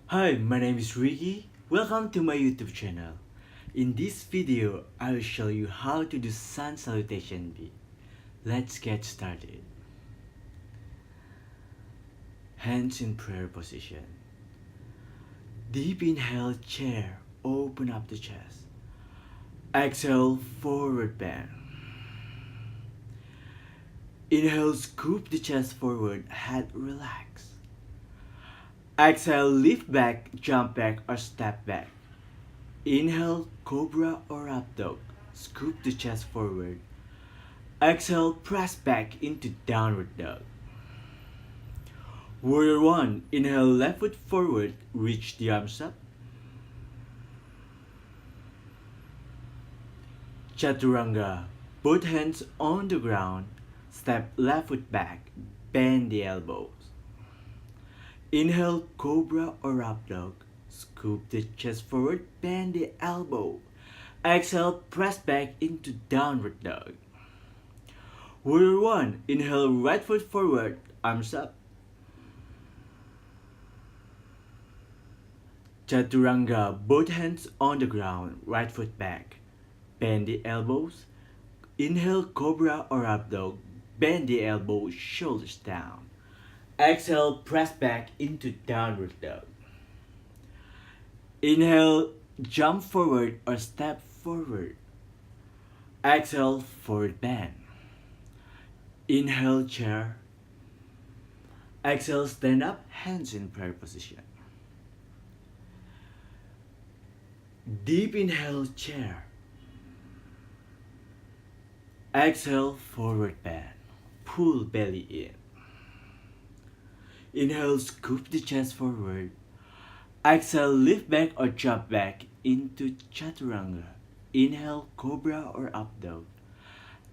Hi, my name is Ricky. Welcome to my YouTube channel. In this video, I will show you how to do sun salutation B. Let's get started. Hands in prayer position. Deep inhale, chair, open up the chest. Exhale, forward bend. Inhale, scoop the chest forward, head relax. Exhale, lift back, jump back or step back. Inhale, cobra or up dog. Scoop the chest forward. Exhale, press back into downward dog. Warrior 1. Inhale, left foot forward, reach the arms up. Chaturanga. Both hands on the ground. Step left foot back. Bend the elbows. Inhale, cobra or up dog. Scoop the chest forward, bend the elbow. Exhale, press back into downward dog. Warrior 1. Inhale, right foot forward, arms up. Chaturanga. Both hands on the ground, right foot back. Bend the elbows. Inhale, cobra or up dog. Bend the elbows, shoulders down. Exhale, press back into downward dog. Inhale, jump forward or step forward. Exhale, forward bend. Inhale, chair. Exhale, stand up, hands in prayer position. Deep inhale, chair. Exhale, forward bend. Pull belly in. Inhale, scoop the chest forward. Exhale, lift back or jump back into chaturanga. Inhale, cobra or up dog.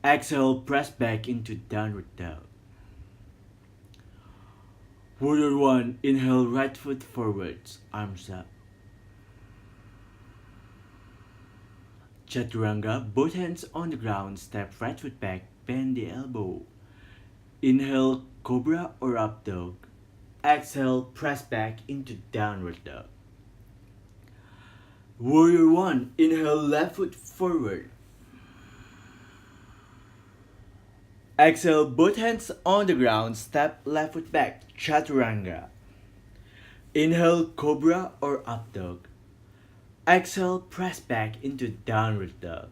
Exhale, press back into downward dog. Warrior 1. Inhale, right foot forwards, arms up. Chaturanga. Both hands on the ground, step right foot back, bend the elbow. Inhale, cobra or up dog. Exhale, press back into downward dog. Warrior 1. Inhale, left foot forward. Exhale, both hands on the ground, step left foot back, chaturanga. Inhale, cobra or up dog. Exhale, press back into downward dog.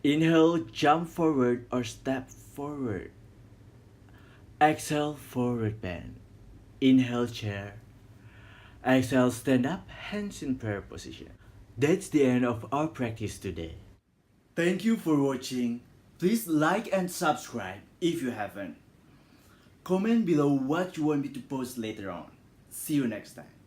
Inhale, jump forward or step forward. Exhale, forward bend. Inhale, chair. Exhale, stand up, hands in prayer position. That's the end of our practice today. Thank you for watching. Please like and subscribe if you haven't. Comment below what you want me to post later on. See you next time.